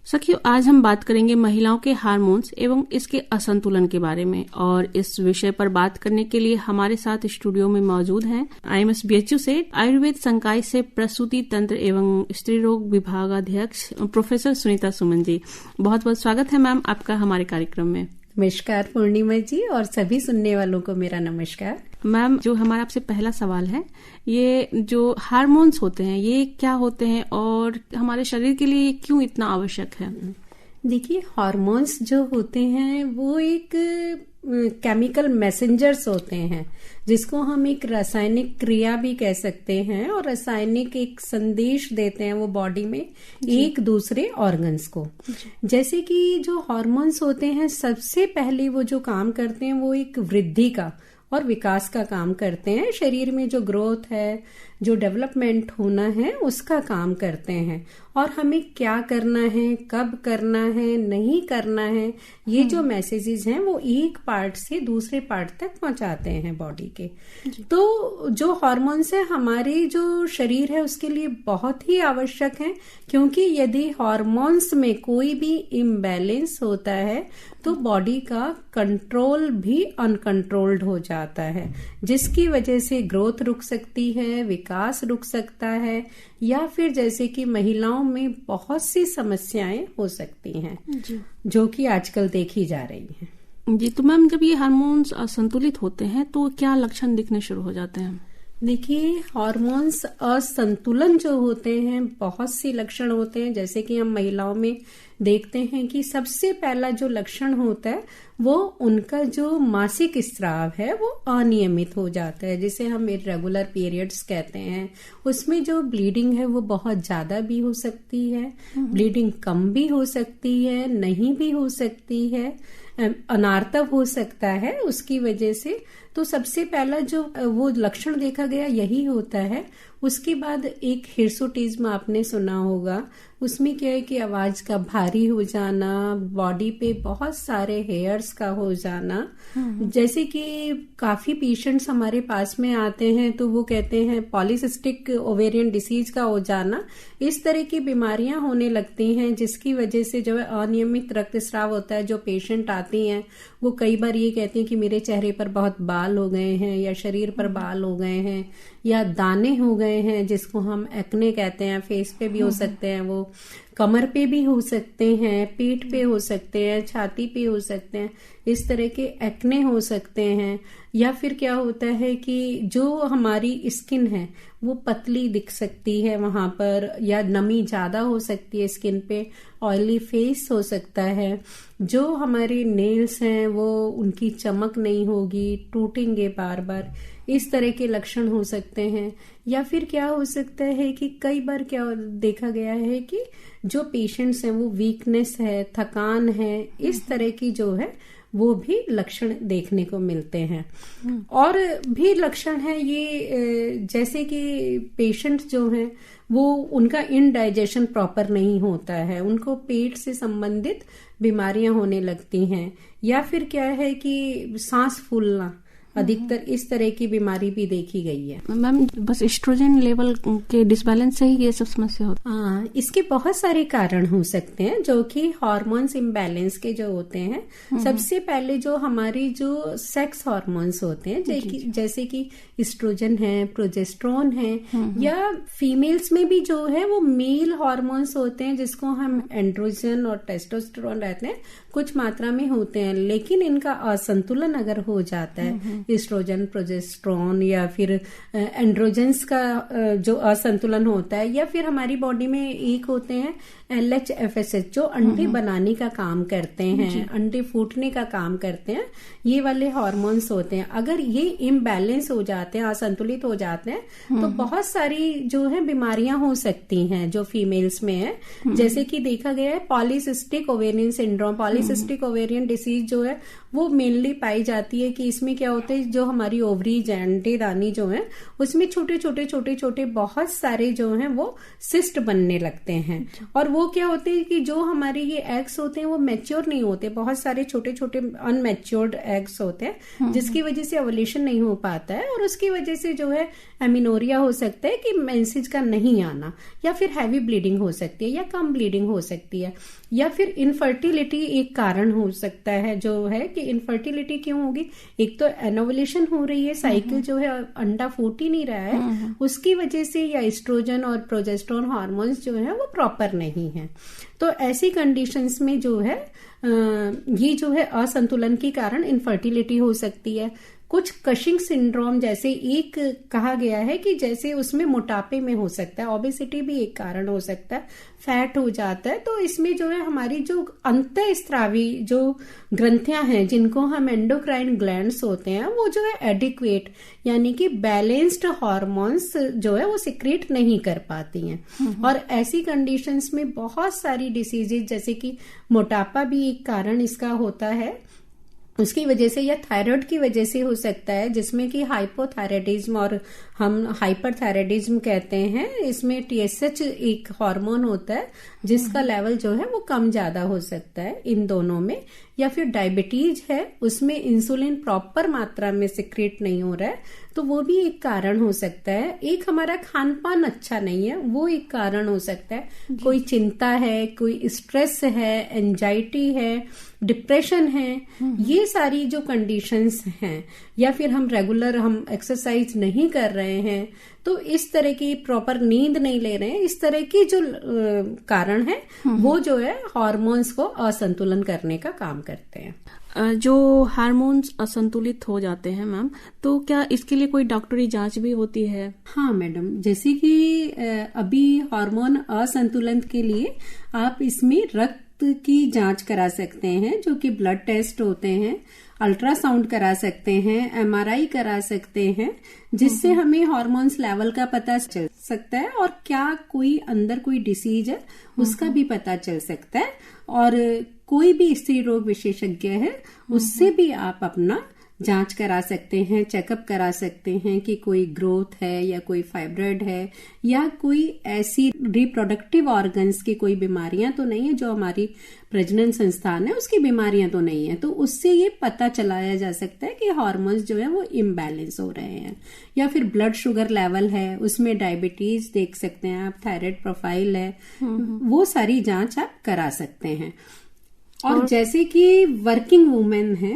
सखियों, आज हम बात करेंगे महिलाओं के हार्मोन्स एवं इसके असंतुलन के बारे में। और इस विषय पर बात करने के लिए हमारे साथ स्टूडियो में मौजूद हैं IIMS BHU से आयुर्वेद संकाय से प्रसूति तंत्र एवं स्त्री रोग विभागाध्यक्ष प्रोफेसर सुनीता सुमन जी। बहुत बहुत स्वागत है मैम आपका हमारे कार्यक्रम में। नमस्कार पूर्णिमा जी, और सभी सुनने वालों को मेरा नमस्कार। मैम, जो हमारा आपसे पहला सवाल है, ये जो हार्मोन्स होते हैं ये क्या होते हैं और हमारे शरीर के लिए क्यों इतना आवश्यक है? देखिए, हार्मोन्स जो होते हैं वो एक केमिकल मैसेंजर्स होते हैं, जिसको हम एक रासायनिक क्रिया भी कह सकते हैं, और रासायनिक एक संदेश देते हैं वो बॉडी में एक दूसरे ऑर्गन्स को। जैसे कि जो हार्मोन्स होते हैं सबसे पहले वो जो काम करते हैं वो एक वृद्धि का और विकास का काम करते हैं। शरीर में जो ग्रोथ है, जो डेवलपमेंट होना है, उसका काम करते हैं। और हमें क्या करना है, कब करना है, नहीं करना है, ये जो मैसेजेस हैं वो एक पार्ट से दूसरे पार्ट तक पहुंचाते हैं बॉडी के। तो जो हार्मोन्स है हमारे जो शरीर है उसके लिए बहुत ही आवश्यक है, क्योंकि यदि हार्मोन्स में कोई भी इम्बैलेंस होता है तो बॉडी का कंट्रोल भी अनकंट्रोल्ड हो जाता है, जिसकी वजह से ग्रोथ रुक सकती है, विकास रुक सकता है, या फिर जैसे कि महिलाओं में बहुत सी समस्याएं हो सकती हैं जो कि आजकल देखी जा रही हैं। जी, तो मैम जब ये हार्मोन्स असंतुलित होते हैं तो क्या लक्षण दिखने शुरू हो जाते हैं? देखिए, हार्मोन्स असंतुलन जो होते हैं बहुत सी लक्षण होते हैं। जैसे कि हम महिलाओं में देखते हैं कि सबसे पहला जो लक्षण होता है वो उनका जो मासिक स्राव है वो अनियमित हो जाता है, जिसे हम इर्रेगुलर पीरियड्स कहते हैं। उसमें जो ब्लीडिंग है वो बहुत ज्यादा भी हो सकती है, ब्लीडिंग कम भी हो सकती है, नहीं भी हो सकती है, अनार्तव हो सकता है उसकी वजह से। तो सबसे पहला जो वो लक्षण देखा गया यही होता है। उसके बाद एक हिर्सुटिज्म आपने सुना होगा, उसमें क्या है कि आवाज का भारी हो जाना, बॉडी पे बहुत सारे हेयर्स का हो जाना। जैसे कि काफी पेशेंट्स हमारे पास में आते हैं तो वो कहते हैं पॉलीसिस्टिक ओवेरियन डिसीज का हो जाना, इस तरह की बीमारियां होने लगती हैं, जिसकी वजह से जो है अनियमित रक्तस्राव होता है। जो पेशेंट आती हैं वो कई बार ये कहती हैं कि मेरे चेहरे पर बहुत बाल हो गए हैं, या शरीर पर बाल हो गए हैं, या दाने हो गए हैं, जिसको हम एक्ने कहते हैं। फेस पे भी हो सकते हैं, वो कमर पे भी हो सकते हैं, पेट पे हो सकते हैं, छाती पे हो सकते हैं, इस तरह के एक्ने हो सकते हैं। या फिर क्या होता है कि जो हमारी स्किन है वो पतली दिख सकती है वहां पर, या नमी ज्यादा हो सकती है स्किन पे, ऑयली फेस हो सकता है। जो हमारे नेल्स हैं वो उनकी चमक नहीं होगी, टूटेंगे बार बार, इस तरह के लक्षण हो सकते हैं। या फिर क्या हो सकता है कि कई बार क्या देखा गया है कि जो पेशेंट्स हैं वो वीकनेस है, थकान है, इस तरह की जो है वो भी लक्षण देखने को मिलते हैं। और भी लक्षण है ये, जैसे कि पेशेंट जो हैं वो उनका इनडाइजेशन प्रॉपर नहीं होता है, उनको पेट से संबंधित बीमारियां होने लगती हैं। या फिर क्या है कि सांस फूलना, अधिकतर इस तरह की बीमारी भी देखी गई है। मैम, बस एस्ट्रोजन लेवल के डिसबैलेंस से ही ये सब समस्या होती है? इसके बहुत सारे कारण हो सकते हैं जो कि हार्मोन्स इम्बैलेंस के जो होते हैं। सबसे पहले जो हमारी जो सेक्स हार्मोन्स होते हैं, जैसे कि एस्ट्रोजन है, प्रोजेस्टेरोन है, या फीमेल्स में भी जो है वो मेल हार्मोन्स होते हैं, जिसको हम एंड्रोजन और टेस्टोस्टेरोन रहते हैं, कुछ मात्रा में होते हैं। लेकिन इनका असंतुलन अगर हो जाता है, एस्ट्रोजन, प्रोजेस्टेरोन या फिर एंड्रोजेंस का जो असंतुलन होता है, या फिर हमारी बॉडी में एक होते हैं LHFSH जो अंडे बनाने का काम करते हैं, अंडे फूटने का काम करते हैं, ये वाले हार्मोन्स होते हैं। अगर ये इम्बैलेंस हो जाते हैं, असंतुलित हो जाते हैं, तो बहुत सारी जो है बीमारियां हो सकती हैं जो फीमेल्स में है। जैसे कि देखा गया है polycystic ovarian syndrome, polycystic ovarian disease जो है वो मेनली पाई जाती है कि इसमें क्या होता है पे जो हमारी ओवरीज अंडेदानी जो है उसमें छोटे छोटे छोटे छोटे बहुत सारे जो हैं वो सिस्ट बनने लगते हैं। और वो क्या होते हैं कि जो हमारे ये एग्स होते हैं वो मैच्योर नहीं होते, बहुत सारे छोटे छोटे अनमैच्योर्ड एग्स होते हैं जिसकी वजह से ओवुलेशन नहीं हो पाता है, और उसकी वजह से जो है एमिनोरिया हो सकता है कि मेंसेज का नहीं आना, या फिर हैवी ब्लीडिंग हो सकती है या कम ब्लीडिंग हो सकती है, या फिर इनफर्टिलिटी एक कारण हो सकता है। जो है कि इनफर्टिलिटी क्यों होगी, एक तो एनोवुलेशन हो रही है, साइकिल जो है अंडा फूट ही नहीं रहा है उसकी वजह से, या एस्ट्रोजन और प्रोजेस्टेरोन हार्मोन्स जो है वो प्रॉपर नहीं है। तो ऐसी कंडीशंस में जो है ये जो है असंतुलन के कारण इनफर्टिलिटी हो सकती है। कुछ कशिंग सिंड्रोम जैसे एक कहा गया है कि जैसे उसमें मोटापे में हो सकता है, ओबेसिटी भी एक कारण हो सकता है, फैट हो जाता है। तो इसमें जो है हमारी जो अंतःस्रावी जो ग्रंथियां हैं जिनको हम एंडोक्राइन ग्लैंड्स होते हैं वो जो है एडिक्वेट यानी कि बैलेंस्ड हार्मोन्स जो है वो सिक्रेट नहीं कर पाती हैं। और ऐसी कंडीशंस में बहुत सारी डिसीजेज जैसे कि मोटापा भी एक कारण इसका होता है, उसकी वजह से, या थायराइड की वजह से हो सकता है, जिसमें कि हाइपोथायराइडिज्म और हम हाइपरथायराइडिज्म कहते हैं। इसमें TSH एक हार्मोन होता है जिसका लेवल जो है वो कम ज्यादा हो सकता है इन दोनों में। या फिर डायबिटीज है, उसमें इंसुलिन प्रॉपर मात्रा में सिक्रेट नहीं हो रहा है, तो वो भी एक कारण हो सकता है। एक हमारा खान पान अच्छा नहीं है, वो एक कारण हो सकता है। कोई चिंता है, कोई स्ट्रेस है, एंजाइटी है, डिप्रेशन है, ये सारी जो कंडीशंस हैं, या फिर हम रेगुलर हम एक्सरसाइज नहीं कर रहे हैं, तो इस तरह की प्रॉपर नींद नहीं ले रहे हैं, इस तरह की जो कारण है वो जो है हार्मोन्स को असंतुलन करने का काम करते हैं। जो हार्मोन्स असंतुलित हो जाते हैं मैम, तो क्या इसके लिए कोई डॉक्टरी जांच भी होती है? हाँ मैडम, जैसे कि अभी हार्मोन असंतुलन के लिए आप इसमें रक्त की जांच करा सकते हैं, जो कि ब्लड टेस्ट होते हैं, अल्ट्रासाउंड करा सकते हैं, MRI करा सकते हैं, जिससे हमें हार्मोन्स लेवल का पता चल सकता है और क्या कोई अंदर कोई डिसीज है उसका भी पता चल सकता है। और कोई भी स्त्री रोग विशेषज्ञ है उससे भी आप अपना जांच करा सकते हैं, चेकअप करा सकते हैं कि कोई ग्रोथ है या कोई फाइब्रॉइड है या कोई ऐसी रिप्रोडक्टिव ऑर्गन्स की कोई बीमारियां तो नहीं है, जो हमारी प्रजनन संस्थान है उसकी बीमारियां तो नहीं है। तो उससे ये पता चलाया जा सकता है कि हार्मोन्स जो है वो इम्बैलेंस हो रहे हैं। या फिर ब्लड शुगर लेवल है, उसमें डायबिटीज देख सकते हैं आप, थायराइड प्रोफाइल है, वो सारी जांच आप करा सकते हैं। और जैसे कि वर्किंग वुमेन है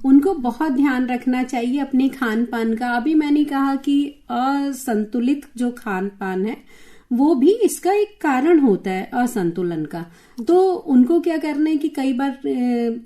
उनको बहुत ध्यान रखना चाहिए अपने खान पान का। अभी मैंने कहा कि असंतुलित जो खान पान है वो भी इसका एक कारण होता है असंतुलन का। तो उनको क्या करना है कि कई बार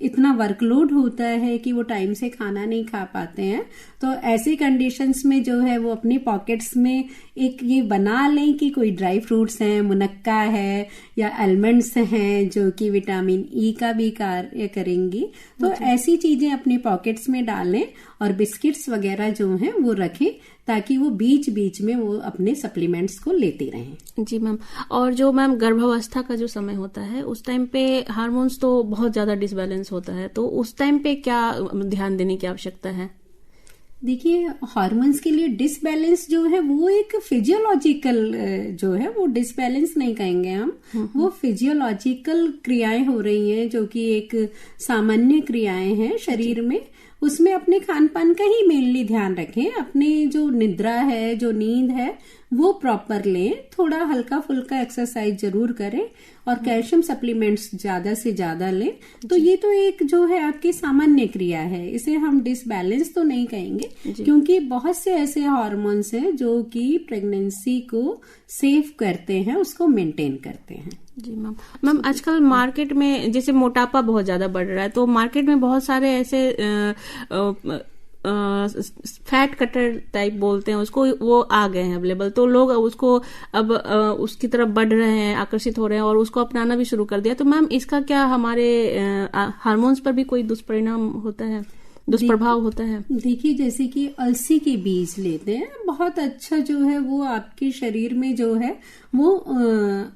इतना वर्कलोड होता है कि वो टाइम से खाना नहीं खा पाते हैं, तो ऐसी कंडीशंस में जो है वो अपनी पॉकेट्स में एक ये बना लें कि कोई ड्राई फ्रूट्स हैं, मुनक्का है या आलमंड्स हैं जो कि विटामिन ई का भी कार्य करेंगी। तो ऐसी चीजें अपनी पॉकेट्स में डालें और बिस्किट्स वगैरह जो हैं वो रखें, ताकि वो बीच बीच में वो अपने सप्लीमेंट्स को लेते रहें। जी मैम, और जो मैम गर्भावस्था का जो समय होता है उस टाइम पे हार्मोन्स तो बहुत ज्यादा डिसबैलेंस होता है, तो उस टाइम पे क्या ध्यान देने की आवश्यकता है? देखिए, हार्मोन्स के लिए डिसबैलेंस जो है वो एक फिजियोलॉजिकल जो है वो डिसबैलेंस नहीं कहेंगे हम, वो फिजियोलॉजिकल क्रियाएं हो रही हैं जो कि एक सामान्य क्रियाएं हैं शरीर में। उसमें अपने खान पान का ही मेनली ध्यान रखें, अपनी जो निद्रा है, जो नींद है वो प्रॉपर लें, थोड़ा हल्का फुल्का एक्सरसाइज जरूर करें और कैल्शियम सप्लीमेंट्स ज्यादा से ज्यादा लें। तो ये तो एक जो है आपकी सामान्य क्रिया है, इसे हम डिसबैलेंस तो नहीं कहेंगे, क्योंकि बहुत से ऐसे हार्मोन्स हैं जो कि प्रेगनेंसी को सेव करते हैं, उसको मेंटेन करते हैं। जी मैम, आजकल मार्केट में जैसे मोटापा बहुत ज्यादा बढ़ रहा है, तो मार्केट में बहुत सारे ऐसे फैट कटर टाइप बोलते हैं उसको, वो आ गए हैं अवेलेबल, तो लोग उसको अब उसकी तरफ बढ़ रहे हैं, आकर्षित हो रहे हैं और उसको अपनाना भी शुरू कर दिया। तो मैम इसका क्या हमारे हार्मोन्स पर भी कोई दुष्परिणाम होता है? दुष्प्रभाव होता है? देखिए, जैसे कि अलसी के बीज लेते हैं, बहुत अच्छा जो है वो आपके शरीर में जो है वो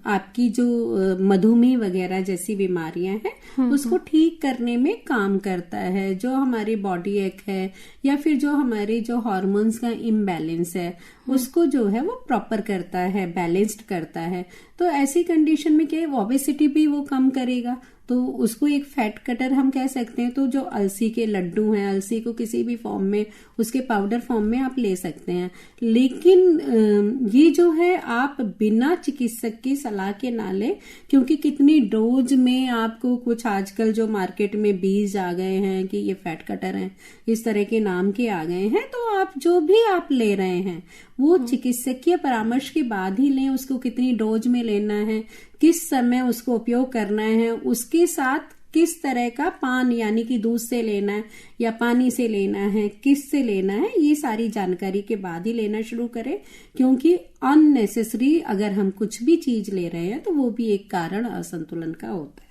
आपकी जो मधुमेह वगैरह जैसी बीमारियां हैं उसको ठीक करने में काम करता है। जो हमारी बॉडी एक है या फिर जो हमारे जो हार्मोन्स का इम्बैलेंस है उसको जो है वो प्रॉपर करता है, बैलेंस्ड करता है। तो ऐसी कंडीशन में क्या है, ओबेसिटी भी वो कम करेगा। तो उसको एक फैट कटर हम कह सकते हैं। तो जो अलसी के लड्डू हैं, अलसी को किसी भी फॉर्म में, उसके पाउडर फॉर्म में आप ले सकते हैं। लेकिन ये जो है आप बिना चिकित्सक की सलाह के ना लें, क्योंकि कितनी डोज में आपको कुछ आजकल जो मार्केट में बीज आ गए हैं कि ये फैट कटर हैं, इस तरह के नाम के आ गए हैं। तो आप जो भी आप ले रहे हैं वो चिकित्सकीय परामर्श के बाद ही लें। उसको कितनी डोज में लेना है, किस समय उसको उपयोग करना है, उसके साथ किस तरह का पान यानी कि दूध से लेना है या पानी से लेना है, किस से लेना है, ये सारी जानकारी के बाद ही लेना शुरू करें। क्योंकि अननेसेसरी अगर हम कुछ भी चीज ले रहे हैं तो वो भी एक कारण असंतुलन का होता है।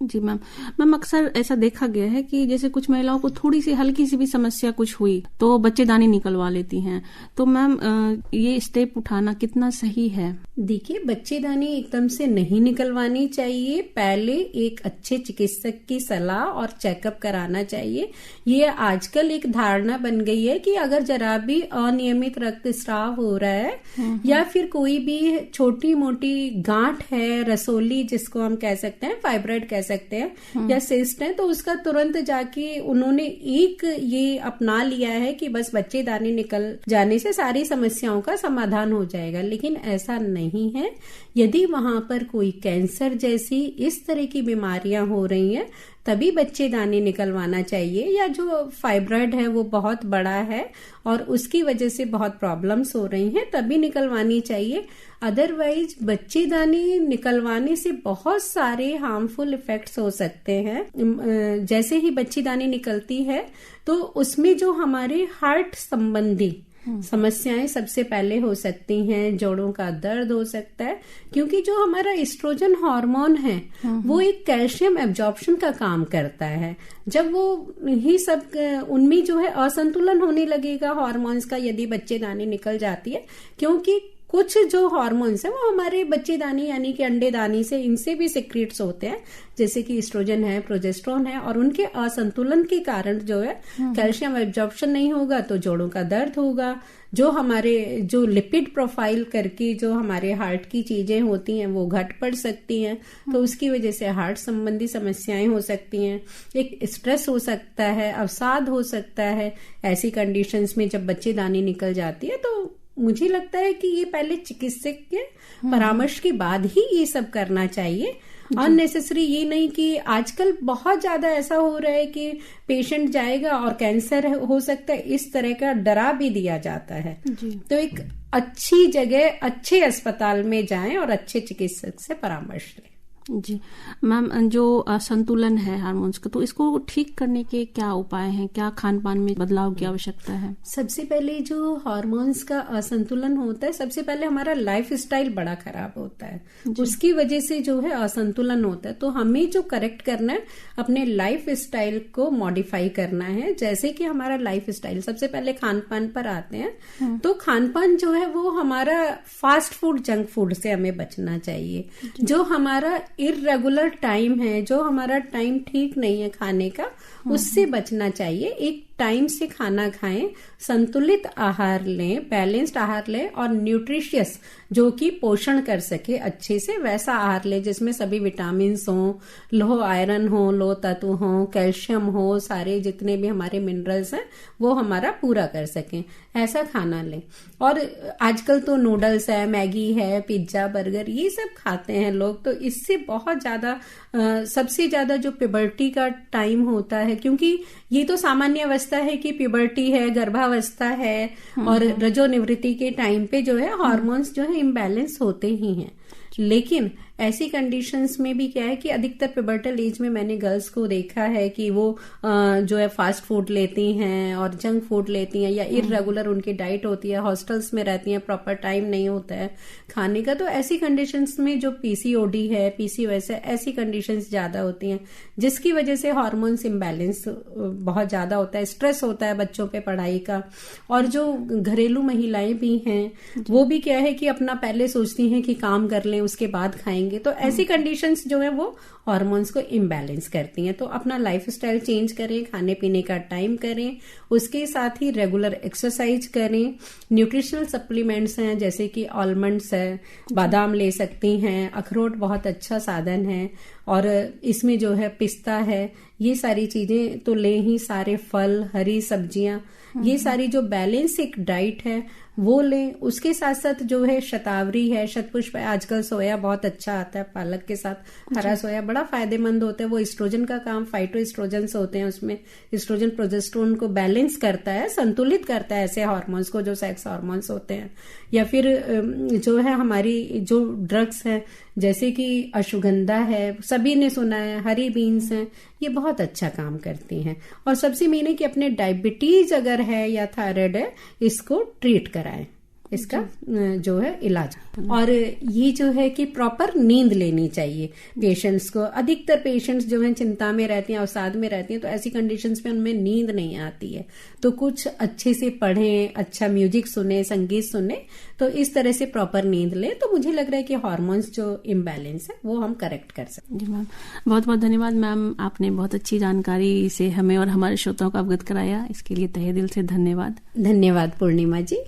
जी मैम अक्सर ऐसा देखा गया है कि जैसे कुछ महिलाओं को थोड़ी सी हल्की सी भी समस्या कुछ हुई तो बच्चेदानी निकलवा लेती हैं। तो मैम ये स्टेप उठाना कितना सही है? देखिए, बच्चेदानी एकदम से नहीं निकलवानी चाहिए। पहले एक अच्छे चिकित्सक की सलाह और चेकअप कराना चाहिए। ये आजकल एक धारणा बन गई है कि अगर जरा भी अनियमित रक्तस्राव हो रहा है या फिर कोई भी छोटी मोटी गांठ है, रसोली जिसको हम कह सकते हैं, फाइब्रॉइड कह सकते हैं, या सिस्ट है, तो उसका तुरंत जाके उन्होंने एक ये अपना लिया है कि बस बच्चेदानी निकल जाने से सारी समस्याओं का समाधान हो जाएगा। लेकिन ऐसा नहीं है। यदि वहां पर कोई कैंसर जैसी इस तरह की बीमारियां हो रही हैं तभी बच्चेदानी निकलवाना चाहिए, या जो फाइब्रॉइड है वो बहुत बड़ा है और उसकी वजह से बहुत प्रॉब्लम्स हो रही हैं तभी निकलवानी चाहिए। अदरवाइज बच्चेदानी निकलवाने से बहुत सारे हार्मफुल इफेक्ट्स हो सकते हैं। जैसे ही बच्चेदानी निकलती है तो उसमें जो हमारे हार्ट संबंधी समस्याएं सबसे पहले हो सकती हैं। जोड़ों का दर्द हो सकता है, क्योंकि जो हमारा एस्ट्रोजन हार्मोन है वो एक कैल्शियम एब्जॉर्प्शन का काम करता है। जब वो ही सब उनमें जो है असंतुलन होने लगेगा हार्मोन्स का, यदि बच्चेदानी निकल जाती है। क्योंकि कुछ जो हार्मोन्स है वो हमारे बच्चेदानी यानी कि अंडेदानी से, इनसे भी सिक्रीट्स होते हैं, जैसे कि एस्ट्रोजन है, प्रोजेस्टेरोन है, और उनके असंतुलन के कारण जो है कैल्शियम एब्जॉर्प्शन नहीं होगा तो जोड़ों का दर्द होगा। जो हमारे जो लिपिड प्रोफाइल करके जो हमारे हार्ट की चीजें होती हैं वो घट पड़ सकती हैं, तो उसकी वजह से हार्ट संबंधी समस्याएं हो सकती हैं। एक स्ट्रेस हो सकता है, अवसाद हो सकता है। ऐसी कंडीशंस में जब बच्चेदानी निकल जाती है तो मुझे लगता है कि ये पहले चिकित्सक के परामर्श के बाद ही ये सब करना चाहिए। अननेसेसरी ये नहीं कि आजकल बहुत ज्यादा ऐसा हो रहा है कि पेशेंट जाएगा और कैंसर हो सकता है, इस तरह का डरा भी दिया जाता है। तो एक अच्छी जगह, अच्छे अस्पताल में जाएं और अच्छे चिकित्सक से परामर्श लें। जी मैम, जो असंतुलन है हार्मोन्स का, तो इसको ठीक करने के क्या उपाय हैं? क्या खान पान में बदलाव की आवश्यकता है? सबसे पहले जो हार्मोन्स का असंतुलन होता है, सबसे पहले हमारा लाइफस्टाइल बड़ा खराब होता है, उसकी वजह से जो है असंतुलन होता है। तो हमें जो करेक्ट करना है, अपने लाइफस्टाइल को मॉडिफाई करना है। जैसे कि हमारा लाइफस्टाइल, सबसे पहले खान पान पर आते हैं। तो खान पान जो है वो हमारा फास्ट फूड, जंक फूड से हमें बचना चाहिए। जो हमारा इर्रेगुलर टाइम है, जो हमारा टाइम ठीक नहीं है खाने का, उससे बचना चाहिए। एक टाइम से खाना खाएं, संतुलित आहार लें, बैलेंस्ड आहार लें और न्यूट्रिशियस, जो कि पोषण कर सके अच्छे से, वैसा आहार लें जिसमें सभी विटामिन हो, लो आयरन हो, लो तत्व हो, कैल्शियम हो, सारे जितने भी हमारे मिनरल्स हैं वो हमारा पूरा कर सकें, ऐसा खाना लें। और आजकल तो नूडल्स है, मैगी है, पिज्जा, बर्गर, ये सब खाते हैं लोग। तो इससे बहुत ज्यादा सबसे ज्यादा जो प्यूबर्टी का टाइम होता है, क्योंकि ये तो सामान्य अवस्था है कि प्यूबर्टी है, गर्भावस्था है, और रजोनिवृत्ति के टाइम पे जो है हार्मोन्स जो है इम्बैलेंस होते ही हैं। लेकिन ऐसी कंडीशंस में भी क्या है कि अधिकतर पिबर्टल एज में मैंने गर्ल्स को देखा है कि वो जो है फास्ट फूड लेती हैं और जंक फूड लेती हैं, या इर्रेगुलर उनकी डाइट होती है, हॉस्टल्स में रहती हैं, प्रॉपर टाइम नहीं होता है खाने का। तो ऐसी कंडीशंस में जो पीसीओडी है, पीसीओएस है, ऐसी कंडीशंस ज्यादा होती हैं, जिसकी वजह से हार्मोन्स इम्बैलेंस बहुत ज्यादा होता है, स्ट्रेस होता है बच्चों पे पढ़ाई का। और जो घरेलू महिलाएं भी हैं वो भी क्या है कि अपना पहले सोचती हैं कि काम कर लें उसके बाद खाएंगे, तो ऐसी कंडीशंस जो है वो हार्मोन्स को इम्बैलेंस करती हैं। तो अपना लाइफस्टाइल चेंज करें, खाने पीने का टाइम करें, उसके साथ ही रेगुलर एक्सरसाइज करें। न्यूट्रिशनल सप्लीमेंट्स हैं जैसे कि आलमंड्स है, बादाम ले सकती हैं, अखरोट बहुत अच्छा साधन है, और इसमें जो है पिस्ता है, ये सारी चीजें तो लें ही, सारे फल, हरी सब्जियां, ये सारी जो बैलेंस एक डाइट है वो लें। उसके साथ साथ जो है शतावरी है, शतपुष्प है, आजकल सोया बहुत अच्छा आता है, पालक के साथ हरा सोया बड़ा फायदेमंद होता है। वो एस्ट्रोजन का काम, फाइटो एस्ट्रोजन्स होते हैं उसमें, एस्ट्रोजन प्रोजेस्टेरोन को बैलेंस करता है, संतुलित करता है ऐसे हार्मोन्स को जो सेक्स हार्मोन्स होते हैं। या फिर जो है हमारी जो ड्रग्स हैं जैसे कि अश्वगंधा है, सभी ने सुना है, हरी बीन्स हैं, ये बहुत अच्छा काम करती हैं। और सबसे मेन है कि अपने डायबिटीज अगर है या थायराइड है, इसको ट्रीट कराएं, इसका जो है इलाज। और ये जो है कि प्रॉपर नींद लेनी चाहिए पेशेंट्स को। अधिकतर पेशेंट्स जो हैं चिंता में रहती हैं, अवसाद में रहती हैं, तो ऐसी कंडीशंस में उनमें नींद नहीं आती है। तो कुछ अच्छे से पढ़ें, अच्छा म्यूजिक सुने, संगीत सुने, तो इस तरह से प्रॉपर नींद लें। तो मुझे लग रहा है कि हार्मोन्स जो इम्बैलेंस है वो हम करेक्ट कर सकते हैं। जी मैम, बहुत बहुत धन्यवाद मैम, आपने बहुत अच्छी जानकारी से हमें और हमारे श्रोताओं को अवगत कराया, इसके लिए तहे दिल से धन्यवाद। धन्यवाद पूर्णिमा जी।